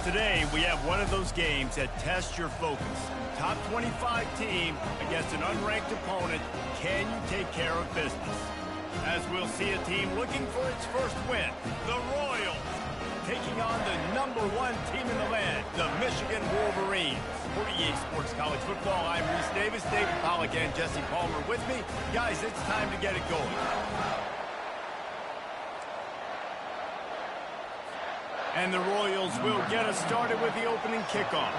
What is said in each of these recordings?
Today, we have one of those games that tests your focus. Top 25 team against an unranked opponent. Can you take care of business? As we'll see a team looking for its first win, the Royals, taking on the #1 team in the land, the Michigan Wolverines. For EA Sports College Football, I'm Reese Davis, David Pollack, and Jesse Palmer with me. Guys, it's time to get it going. And the Royals will get us started with the opening kickoff.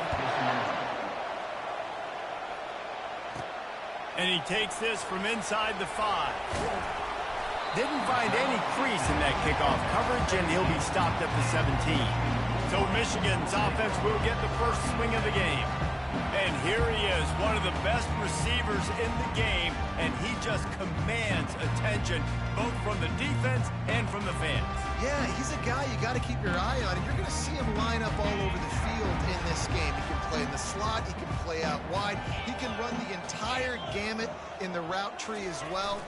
And he takes this from inside the 5. Didn't find any crease in that kickoff coverage, and he'll be stopped at the 17. So Michigan's offense will get the first swing of the game. And here he is, one of the best receivers in the game, and he just commands attention, both from the defense and from the fans. Yeah, he's a guy you got to keep your eye on, and you're going to see him line up all over the field in this game. He can play in the slot, he can play out wide, he can run the entire gamut in the route tree as well.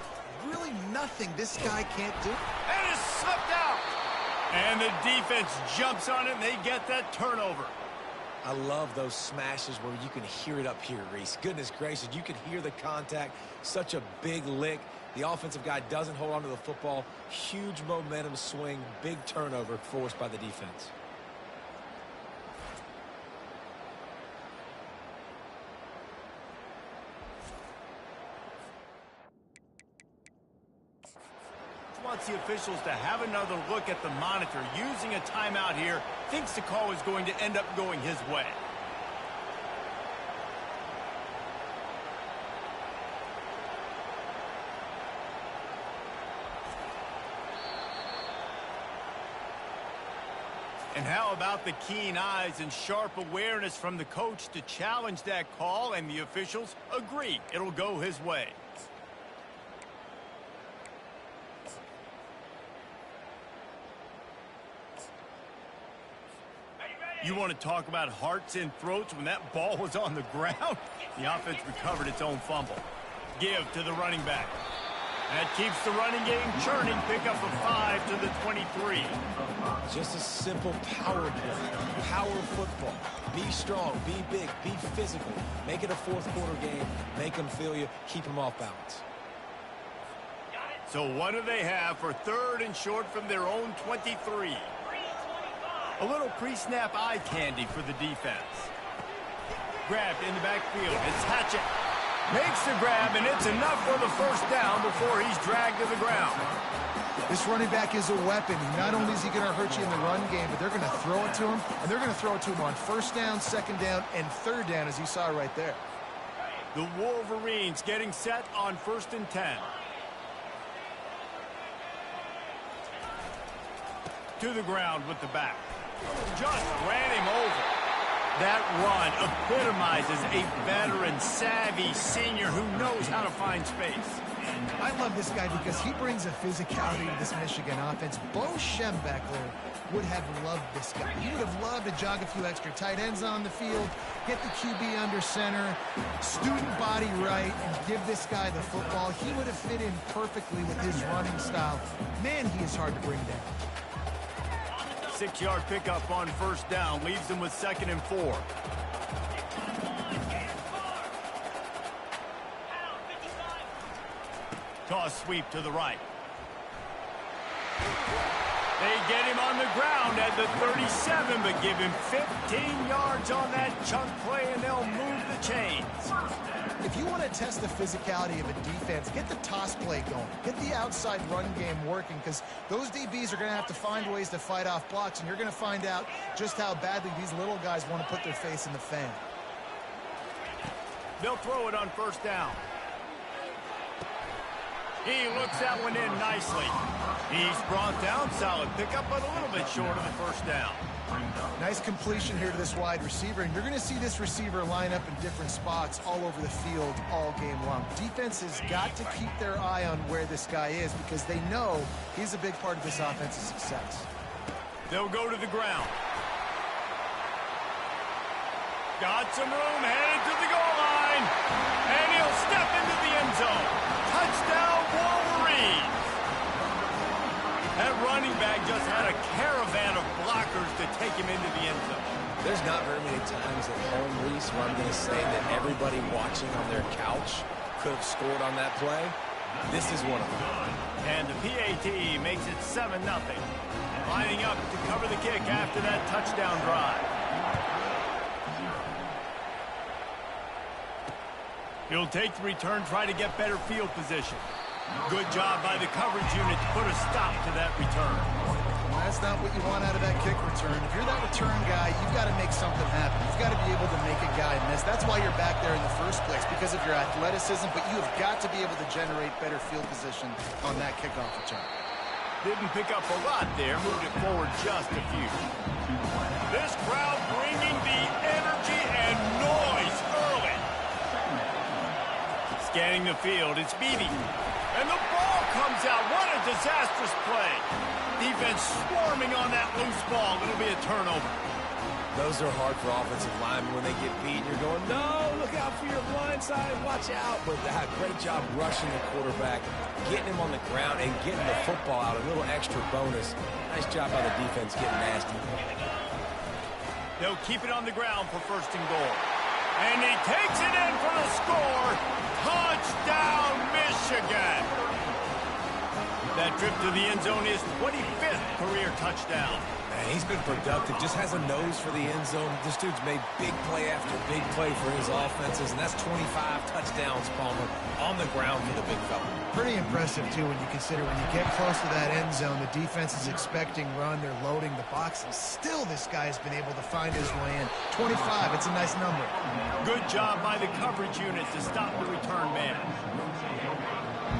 Really nothing this guy can't do. And it's slipped out. And the defense jumps on it, and they get that turnover. I love those smashes where you can hear it up here, Reese. Goodness gracious, you can hear the contact. Such a big lick. The offensive guy doesn't hold on to the football. Huge momentum swing, big turnover forced by the defense. Wants the officials to have another look at the monitor. Using a timeout here, thinks the call is going to end up going his way. And how about the keen eyes and sharp awareness from the coach to challenge that call, and the officials agree it'll go his way. You want to talk about hearts and throats when that ball was on the ground? The offense recovered its own fumble. Give to the running back. That keeps the running game churning. Pick up a 5 to the 23. Just a simple power play. Power football. Be strong, be big, be physical. Make it a fourth quarter game. Make them feel you. Keep them off balance. So what do they have for 3rd and short from their own 23? A little pre-snap eye candy for the defense. Grabbed in the backfield. It's Hatchett. Makes the grab, and it's enough for the first down before he's dragged to the ground. This running back is a weapon. Not only is he going to hurt you in the run game, but they're going to throw it to him, and they're going to throw it to him on 1st down, 2nd down, and 3rd down, as you saw right there. The Wolverines getting set on 1st and 10. To the ground with the back. Just ran him over. That run epitomizes a veteran, savvy senior who knows how to find space. I love this guy because he brings a physicality to this Michigan offense. Bo Schembechler would have loved this guy. He would have loved to jog a few extra tight ends on the field, get the QB under center, student body right, and give this guy the football. He would have fit in perfectly with his running style. Man, he is hard to bring down. 6-yard pickup on 1st down leaves them with 2nd and 4. Toss sweep to the right. They get him on the ground at the 37, but give him 15 yards on that chunk play, and they'll move the chains. If you want to test the physicality of a defense, get the toss play going. Get the outside run game working, because those DBs are going to have to find ways to fight off blocks, and you're going to find out just how badly these little guys want to put their face in the fan. They'll throw it on 1st down. He looks that one in nicely. He's brought down, solid pickup, but a little bit short of the 1st down. Nice completion here to this wide receiver, and you're going to see this receiver line up in different spots all over the field all game long. Defense has got to keep their eye on where this guy is, because they know he's a big part of this offense's success. They'll go to the ground. Got some room, headed to the goal line, and he'll step into the end zone. Touchdown, Wolverines! That running back just had a caravan of blockers to take him into the end zone. There's not very many times at home, Reese, where I'm going to say that everybody watching on their couch could have scored on that play. This is one of them. And the PAT makes it 7-0. Lining up to cover the kick after that touchdown drive. He'll take the return, try to get better field position. Good job by the coverage unit to put a stop to that return. Well, that's not what you want out of that kick return. If you're that return guy, you've got to make something happen. You've got to be able to make a guy miss. That's why you're back there in the first place, because of your athleticism, but you have got to be able to generate better field position on that kickoff return. Didn't pick up a lot there, moved it forward just a few. This crowd bringing the energy and noise early. Scanning the field, it's Beebe. And the ball comes out. What a disastrous play. Defense swarming on that loose ball. It'll be a turnover. Those are hard for offensive linemen when they get beat. You're going, no, look out for your blind side. Watch out. But great job rushing the quarterback, getting him on the ground, and getting the football out. A little extra bonus. Nice job by the defense getting nasty. They'll keep it on the ground for 1st and goal. And he takes it in for the score. Touchdown, Michigan. That trip to the end zone is 25th career touchdown. Man, he's been productive. Just has a nose for the end zone. This dude's made big play after big play for his offenses, and that's 25 touchdowns, Palmer, on the ground for the big fella. Pretty impressive, too, when you consider when you get close to that end zone, the defense is expecting run, they're loading the box, and still this guy's been able to find his way in. 25, it's a nice number. Good job by the coverage unit to stop the return man.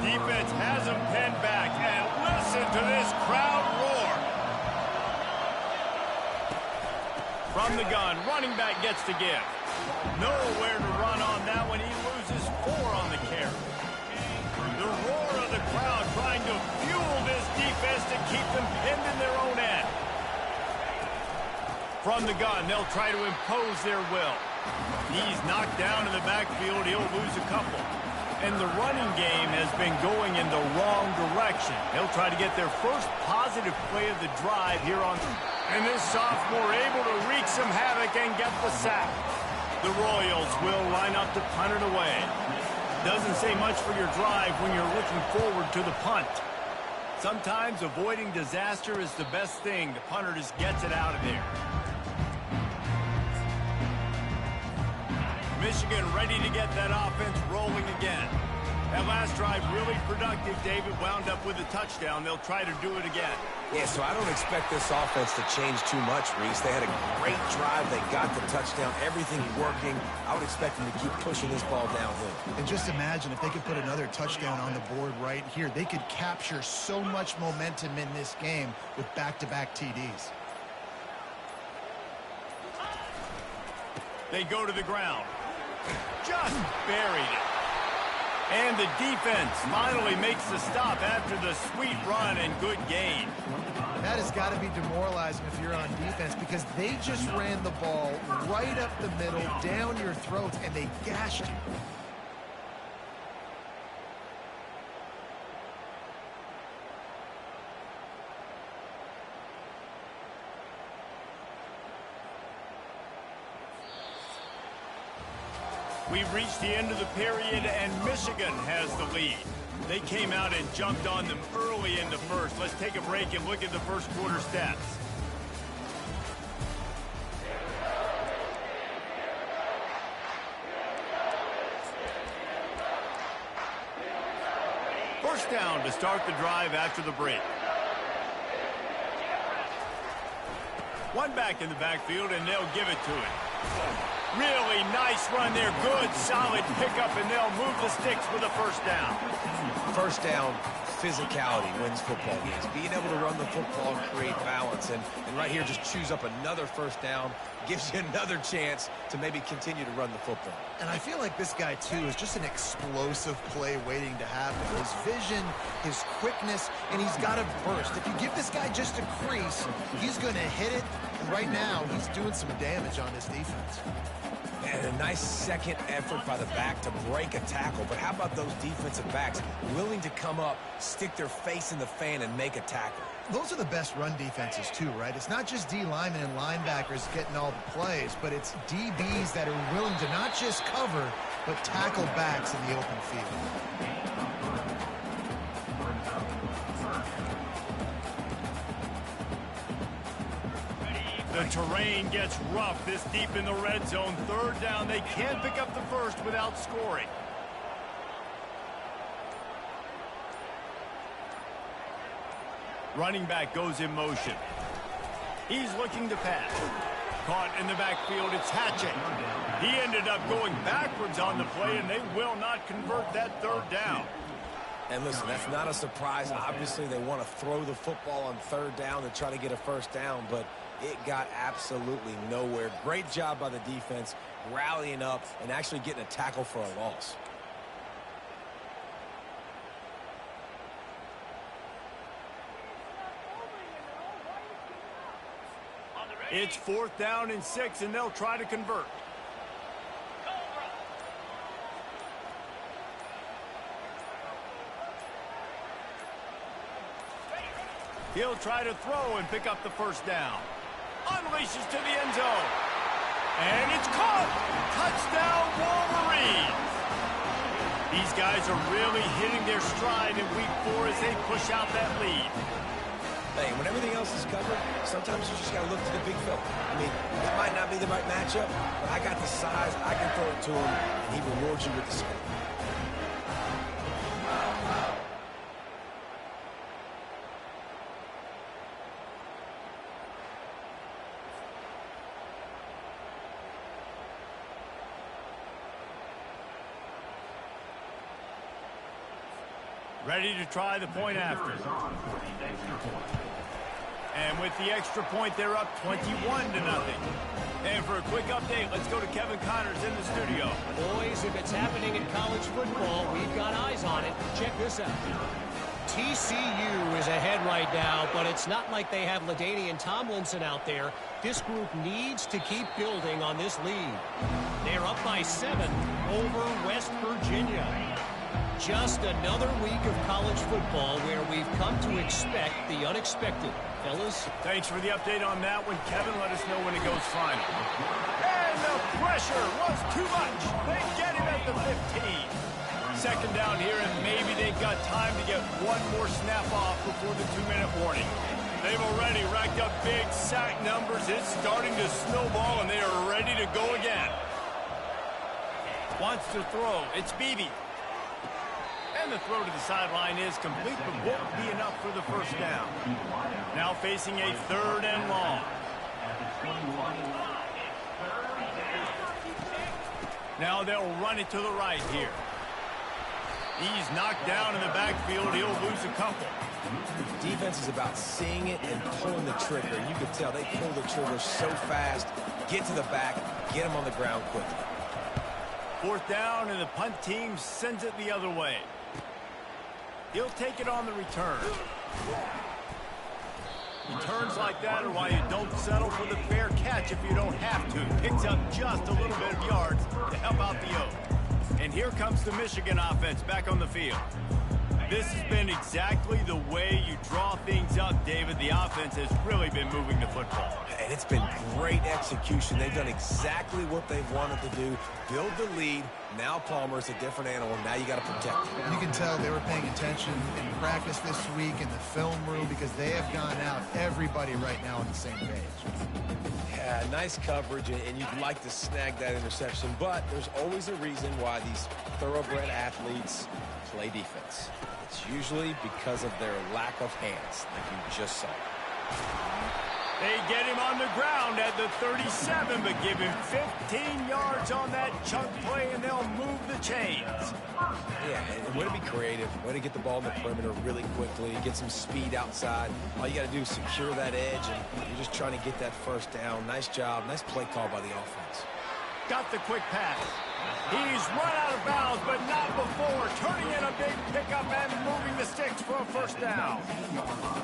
Defense has him pinned back, and listen to this crowd roar. From the gun, running back gets to give. Nowhere to run on that one. He loses 4 on the carry. The roar of the crowd trying to fuel this defense to keep them pinned in their own end. From the gun, they'll try to impose their will. He's knocked down in the backfield. He'll lose a couple. And the running game has been going in the wrong direction. They'll try to get their first positive play of the drive here on. And this sophomore able to wreak some havoc and get the sack. The Royals will line up to punt it away. Doesn't say much for your drive when you're looking forward to the punt. Sometimes avoiding disaster is the best thing. The punter just gets it out of there. Michigan ready to get that offense rolling again. That last drive really productive. David wound up with a touchdown. They'll try to do it again. Yeah, so I don't expect this offense to change too much, Reese. They had a great drive. They got the touchdown. Everything working. I would expect them to keep pushing this ball downhill. And just imagine if they could put another touchdown on the board right here. They could capture so much momentum in this game with back-to-back TDs. They go to the ground. Just buried it. And the defense finally makes the stop after the sweet run and good gain. That has got to be demoralizing if you're on defense, because they just ran the ball right up the middle, down your throat, and they gashed you. We've reached the end of the period, and Michigan has the lead. They came out and jumped on them early in the first. Let's take a break and look at the first quarter stats. First down to start the drive after the break. One back in the backfield, and they'll give it to it. Really nice run there. Good, solid pickup, and they'll move the sticks with a first down. First down, physicality wins football games. Being able to run the football and create balance. And right here, just choose up another first down. Gives you another chance to maybe continue to run the football. And I feel like this guy, too, is just an explosive play waiting to happen. His vision, his quickness, and he's got a burst. If you give this guy just a crease, he's going to hit it. And right now, he's doing some damage on this defense. And a nice second effort by the back to break a tackle. But how about those defensive backs willing to come up, stick their face in the fan, and make a tackle? those are the best run defenses too, right? It's not just D linemen and linebackers getting all the plays, but it's DBs that are willing to not just cover, but tackle backs in the open field. The terrain gets rough this deep in the red zone. Third down, they can't pick up the first without scoring. Running back goes in motion. He's looking to pass. Caught in the backfield, it's Hatchett. He ended up going backwards on the play, and they will not convert that third down. And listen, that's not a surprise. Obviously, they want to throw the football on third down to try to get a first down, but it got absolutely nowhere. Great job by the defense rallying up and actually getting a tackle for a loss. It's 4th down and 6, and they'll try to convert. He'll try to throw and pick up the first down. Unleashes to the end zone. And it's caught. Touchdown, Wolverines. These guys are really hitting their stride in week 4 as they push out that lead. Hey, when everything else is covered, sometimes you just got to look to the big fella. I mean, it might not be the right matchup, but I got the size, I can throw it to him, and he rewards you with the score. Ready to try the point after. And with the extra point, they're up 21-0. And for a quick update, let's go to Kevin Connors in the studio. Boys, if it's happening in college football, we've got eyes on it. Check this out. TCU is ahead right now, but it's not like they have LaDainian Tomlinson out there. This group needs to keep building on this lead. They're up by 7 over West Virginia. Just another week of college football where we've come to expect the unexpected. Fellas? Thanks for the update on that one. Kevin, let us know when it goes final. And the pressure was too much. They get him at the 15. Second down here, and maybe they've got time to get one more snap off before the 2-minute warning. They've already racked up big sack numbers. It's starting to snowball, and they are ready to go again. Wants to throw. It's Beebe. And the throw to the sideline is complete, but won't be enough for the first down. Now facing a 3rd and long. Now they'll run it to the right here. He's knocked down in the backfield. He'll lose a couple. Defense is about seeing it and pulling the trigger. And you can tell they pull the trigger so fast, get to the back, get him on the ground quickly. 4th down, and the punt team sends it the other way. He'll take it on the return. Returns like that are why you don't settle for the fair catch if you don't have to. Picks up just a little bit of yards to help out the Oak. And here comes the Michigan offense back on the field. This has been exactly the way you draw things up, David. The offense has really been moving the football. And it's been great execution. They've done exactly what they wanted to do. Build the lead. Now Palmer's a different animal. Now you got to protect him. You can tell they were paying attention in practice this week in the film room because they have gone out, everybody right now on the same page. Yeah, nice coverage, and you'd like to snag that interception, but there's always a reason why these thoroughbred athletes play defense. It's usually because of their lack of hands, like you just saw. They get him on the ground at the 37, but give him 15 yards on that chunk play, and they'll move the chains. Yeah, and way to be creative, way to get the ball in the perimeter really quickly, get some speed outside. All you got to do is secure that edge, and you're just trying to get that first down. Nice job, nice play call by the offense. Got the quick pass. He's run out of bounds, but not before. Turning in a big pickup and moving the sticks for a first down.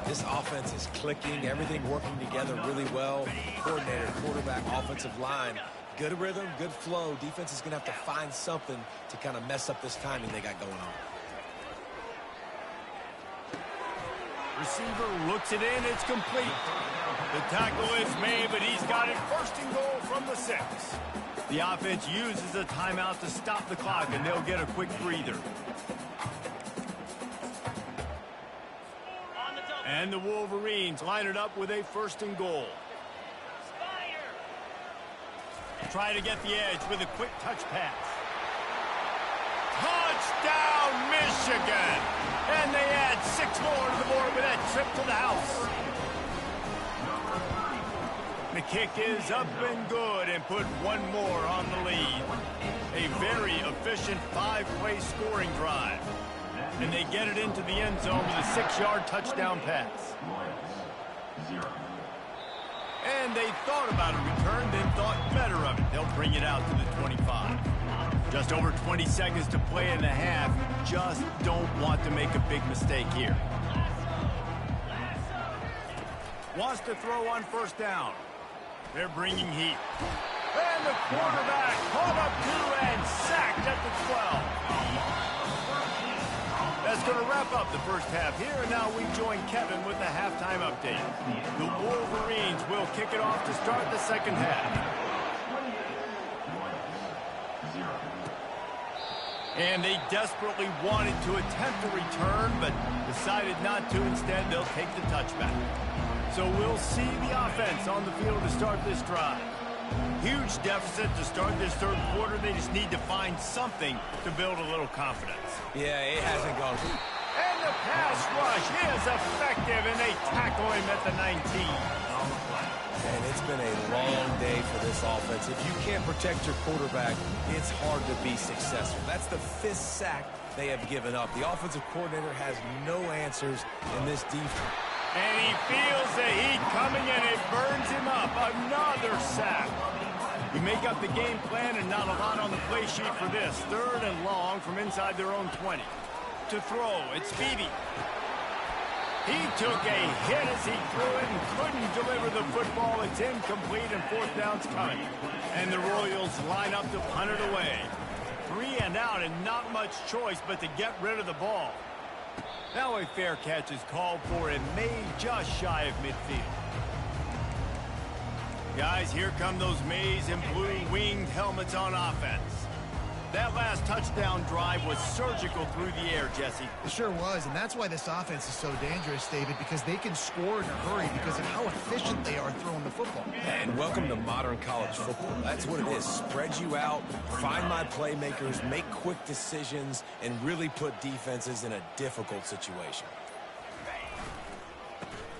This offense is clicking, everything working together really well. Coordinator, quarterback, offensive line. Good rhythm, good flow. Defense is going to have to find something to kind of mess up this timing they got going on. Receiver looks it in. It's complete. The tackle is made, but he's got it first and goal from the 6. The offense uses a timeout to stop the clock, and they'll get a quick breather. And the Wolverines line it up with a first and goal. Try to get the edge with a quick touch pass. Touchdown, Michigan! And they add 6 more to the board with that trip to the house. The kick is up and good and put one more on the lead. A very efficient 5-play scoring drive. And they get it into the end zone with a 6-yard touchdown pass. And they thought about a return, then thought better of it. They'll bring it out to the 25. Just over 20 seconds to play in the half. Just don't want to make a big mistake here. Wants to throw on first down. They're bringing heat. And the quarterback caught up to and sacked at the 12. That's going to wrap up the first half here, and now we join Kevin with the halftime update. The Wolverines will kick it off to start the second half. And they desperately wanted to attempt a return, but decided not to. Instead, they'll take the touchback. So we'll see the offense on the field to start this drive. Huge deficit to start this third quarter. They just need to find something to build a little confidence. Yeah, it hasn't gone. And the pass rush is effective, and they tackle him at the 19. And it's been a long day for this offense. If you can't protect your quarterback, it's hard to be successful. That's the 5th sack they have given up. The offensive coordinator has no answers in this defense. And he feels the heat coming, and it burns him up. Another sack. You make up the game plan, and not a lot on the play sheet for this. 3rd and long from inside their own 20. To throw, it's Beebe. He took a hit as he threw it and couldn't deliver the football. It's incomplete, and 4th down's coming. And the Royals line up to punt it away. 3 and out, and not much choice but to get rid of the ball. Now a fair catch is called for and made just shy of midfield. Guys, here come those maize and blue winged helmets on offense. That last touchdown drive was surgical through the air, Jesse. It sure was, and that's why this offense is so dangerous, David, because they can score in a hurry because of how efficient they are throwing the football. And welcome to modern college football. That's what it is. Spread you out, find my playmakers, make quick decisions, and really put defenses in a difficult situation.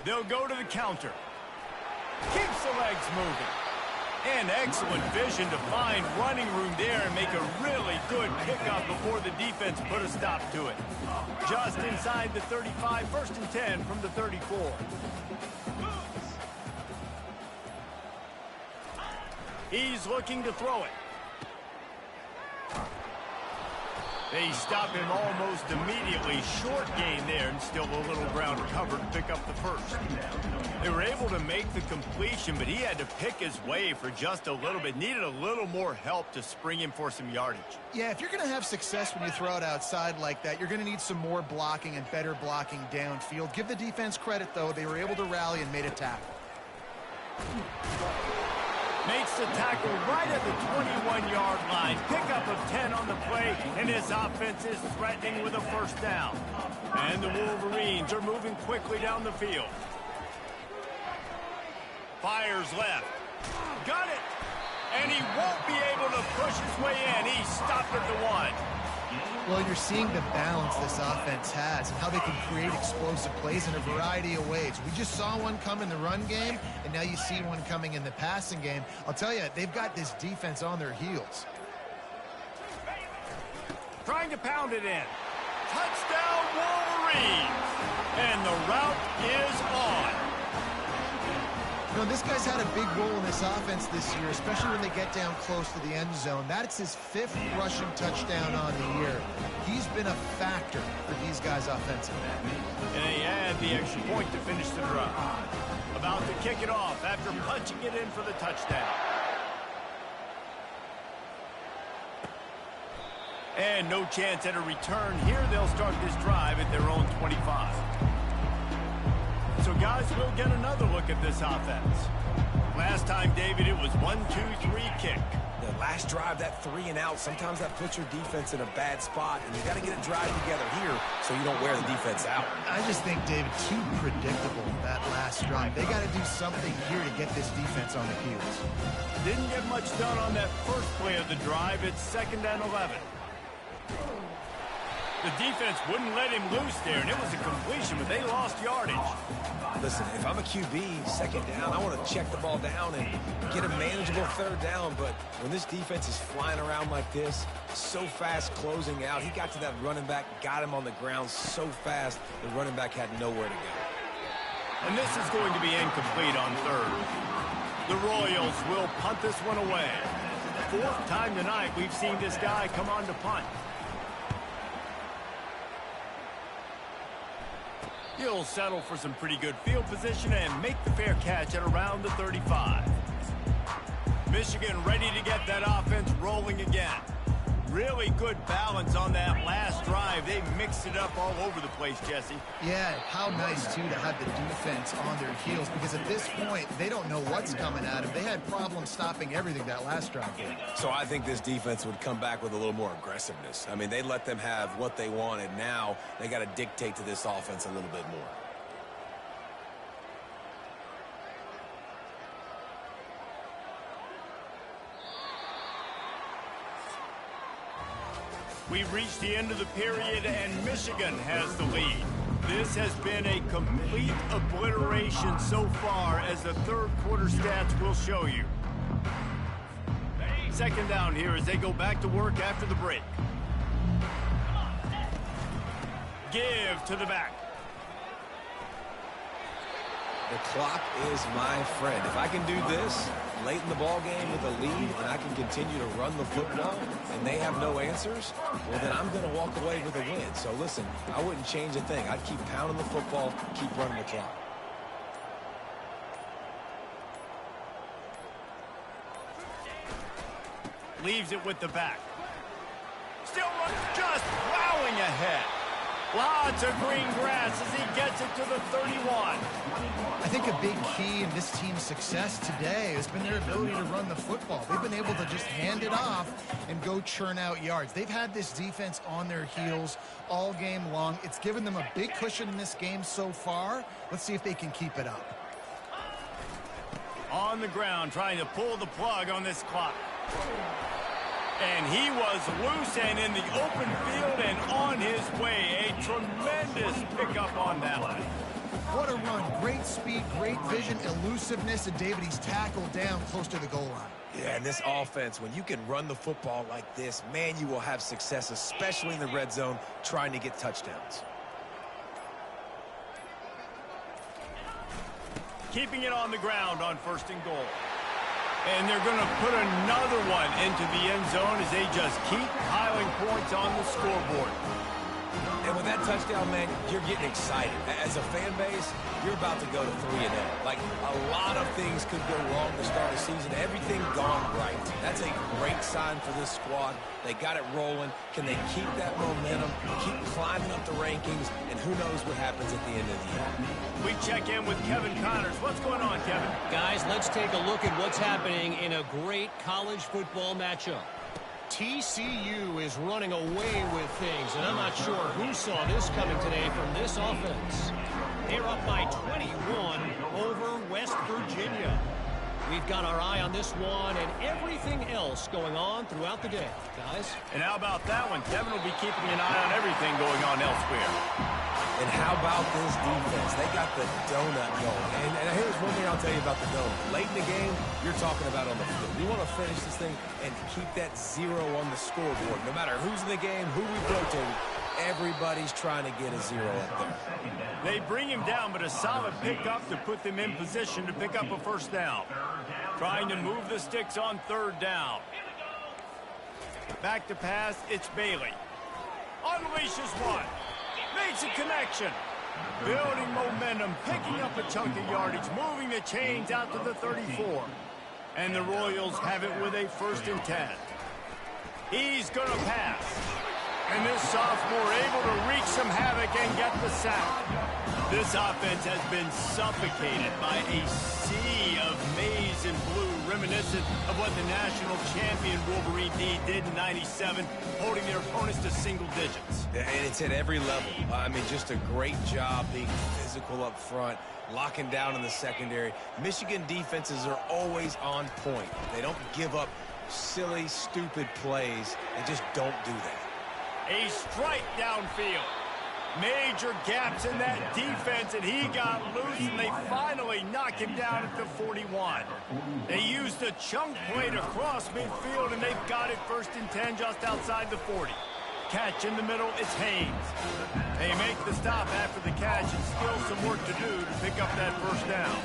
They'll go to the counter. Keeps the legs moving. And excellent vision to find running room there and make a really good pickup before the defense put a stop to it. Just inside the 35, 1st and 10 from the 34. He's looking to throw it. They stop him almost immediately. Short gain there, and still a little ground covered to pick up the first. They were able to make the completion, but he had to pick his way for just a little bit. Needed a little more help to spring him for some yardage. Yeah, if you're going to have success when you throw it outside like that, you're going to need some more blocking and better blocking downfield. Give the defense credit, though. They were able to rally and made a tackle. Makes the tackle right at the 21-yard line. Pickup of 10 on the play, and his offense is threatening with a first down. And the Wolverines are moving quickly down the field. Fires left. Got it! And he won't be able to push his way in. He stopped at the 1. Well, you're seeing the balance this offense has and how they can create explosive plays in a variety of ways. We just saw one come in the run game, and now you see one coming in the passing game. I'll tell you, they've got this defense on their heels. Trying to pound it in. Touchdown, Wolverines! And the route is on. You know, this guy's had a big role in this offense this year, especially when they get down close to the end zone. That's his 5th rushing touchdown on the year. He's been a factor for these guys offensively. And they add the extra point to finish the drive. About to kick it off after punching it in for the touchdown. And no chance at a return here. They'll start this drive at their own 25. So, guys, we'll get another look at this offense. Last time, David, it was 1-2-3 kick. The last drive, that 3 and out, sometimes that puts your defense in a bad spot, and you got to get a drive together here so you don't wear the defense out. I just think, David, too predictable, that last drive. They got to do something here to get this defense on the heels. Didn't get much done on that first play of the drive. It's 2nd and 11. The defense wouldn't let him loose there, and it was a completion, but they lost yardage. Listen, if I'm a QB, 2nd down, I want to check the ball down and get a manageable 3rd down. But when this defense is flying around like this, so fast closing out, he got to that running back, got him on the ground so fast, the running back had nowhere to go. And this is going to be incomplete on 3rd. The Royals will punt this one away. 4th time tonight we've seen this guy come on to punt. He'll settle for some pretty good field position and make the fair catch at around the 35. Michigan ready to get that offense rolling again. Really good balance on that last drive. They mixed it up all over the place, Jesse. Yeah, how nice, too, to have the defense on their heels, because at this point, they don't know what's coming at them. They had problems stopping everything that last drive did. So I think this defense would come back with a little more aggressiveness. I mean, they let them have what they wanted. Now they got to dictate to this offense a little bit more. We've reached the end of the period, and Michigan has the lead. This has been a complete obliteration so far, as the 3rd quarter stats will show you. 2nd down here as they go back to work after the break. Give to the back. The clock is my friend. If I can do this late in the ball game with a lead and I can continue to run the football and they have no answers, well, then I'm going to walk away with a win. So, listen, I wouldn't change a thing. I'd keep pounding the football, keep running the clock. Leaves it with the back. Still running, just plowing ahead. Lots of green grass as he gets it to the 31. I think a big key in this team's success today has been their ability to run the football. They've been able to just hand it off and go churn out yards. They've had this defense on their heels all game long. It's given them a big cushion in this game so far. Let's see if they can keep it up. On the ground, trying to pull the plug on this clock. And he was loose and in the open field and on his way. A tremendous pickup on that one. What a run. Great speed, great vision, elusiveness, and David, he's tackled down close to the goal line. Yeah, and this offense, when you can run the football like this, man, you will have success, especially in the red zone, trying to get touchdowns. Keeping it on the ground on 1st and goal. And they're going to put another one into the end zone as they just keep piling points on the scoreboard. And with that touchdown, man, you're getting excited. As a fan base, you're about to go to 3-0. Like, a lot of things could go wrong to start a season. Everything gone right. That's a great sign for this squad. They got it rolling. Can they keep that momentum, keep climbing up the rankings, and who knows what happens at the end of the year. We check in with Kevin Connors. What's going on, Kevin? Guys, let's take a look at what's happening in a great college football matchup. TCU is running away with things, and I'm not sure who saw this coming today from this offense. They're up by 21 over West Virginia. We've got our eye on this one and everything else going on throughout the day, guys. And how about that one? Kevin will be keeping an eye on everything going on elsewhere. And how about this defense? They got the donut going. And here's one thing I'll tell you about the donut. Late in the game, you're talking about on the field. We want to finish this thing and keep that 0 on the scoreboard. No matter who's in the game, who we rotate, everybody's trying to get a 0 up there. They bring him down, but a solid pickup to put them in position to pick up a 1st down. Trying to move the sticks on 3rd down. Back to pass, it's Bailey. Unleashes one. Makes a connection. Building momentum, picking up a chunk of yardage, moving the chains out to the 34. And the Royals have it with a 1st and 10. He's going to pass. And this sophomore able to wreak some havoc and get the sack. This offense has been suffocated by a sea of maize and blue, reminiscent of what the national champion Wolverine D did in '97, holding their opponents to single digits. And it's at every level. I mean, just a great job being physical up front, locking down in the secondary. Michigan defenses are always on point. They don't give up silly, stupid plays. They just don't do that. A strike downfield. Major gaps in that defense, and he got loose, and they finally knock him down at the 41. They used a chunk play to cross midfield, and they've got it 1st and 10 just outside the 40. Catch in the middle, it's Haynes. They make the stop after the catch, and still some work to do to pick up that 1st down.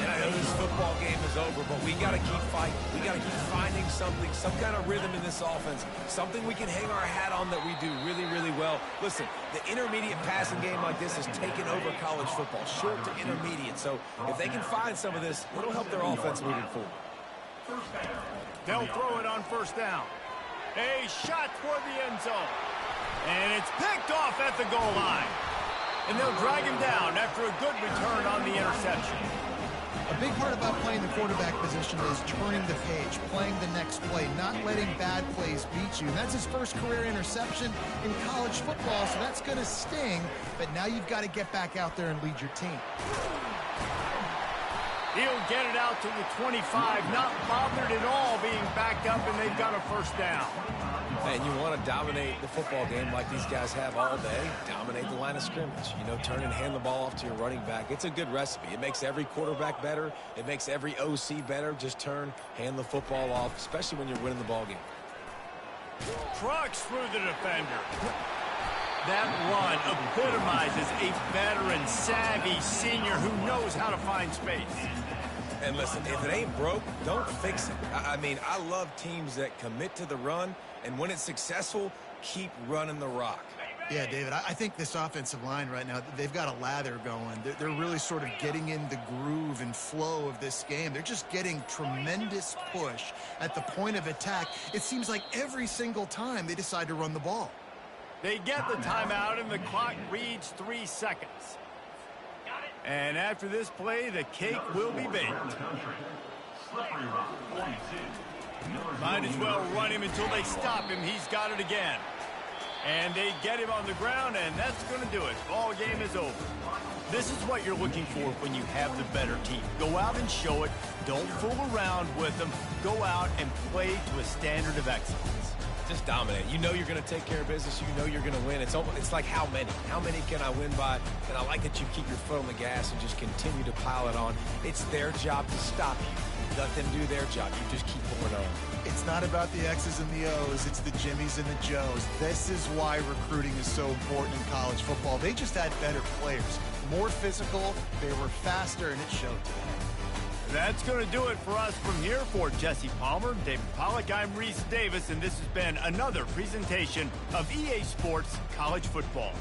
And I know this football game is over, but we got to keep fighting. We got to keep finding something, some kind of rhythm in this offense, something we can hang our hat on that we do really, really well. Listen, the intermediate passing game like this has taken over college football, short to intermediate. So if they can find some of this, it'll help their offense moving forward. They'll throw it on 1st down. A shot toward the end zone. And it's picked off at the goal line. And they'll drag him down after a good return on the interception. A big part about playing the quarterback position is turning the page, playing the next play, not letting bad plays beat you. And that's his 1st career interception in college football, so that's going to sting. But now you've got to get back out there and lead your team. He'll get it out to the 25, not bothered at all being backed up, and they've got a 1st down. And you want to dominate the football game like these guys have all day. Dominate the line of scrimmage. You know, turn and hand the ball off to your running back. It's a good recipe. It makes every quarterback better. It makes every OC better. Just turn, hand the football off, especially when you're winning the ball game. Trucks through the defender. That run epitomizes a veteran, savvy senior who knows how to find space. And listen, if it ain't broke, don't fix it. I mean, I love teams that commit to the run, and when it's successful, keep running the rock. Yeah, David, I think this offensive line right now, they've got a lather going. They're really sort of getting in the groove and flow of this game. They're just getting tremendous push at the point of attack. It seems like every single time they decide to run the ball. They get the timeout, and the clock reads 3 seconds. And after this play, the cake will be baked. Might as well run him until they stop him. He's got it again. And they get him on the ground, and that's going to do it. Ball game is over. This is what you're looking for when you have the better team. Go out and show it. Don't fool around with them. Go out and play to a standard of excellence. Just dominate. You know you're going to take care of business. You know you're going to win. It's like how many? How many can I win by? And I like that you keep your foot on the gas and just continue to pile it on. It's their job to stop you. Let them do their job. You just keep pouring on. It's not about the X's and the O's. It's the Jimmies and the Joes. This is why recruiting is so important in college football. They just had better players. More physical. They were faster, and it showed today. That's going to do it for us from here. For Jesse Palmer, David Pollack, I'm Reese Davis, and this has been another presentation of EA Sports College Football.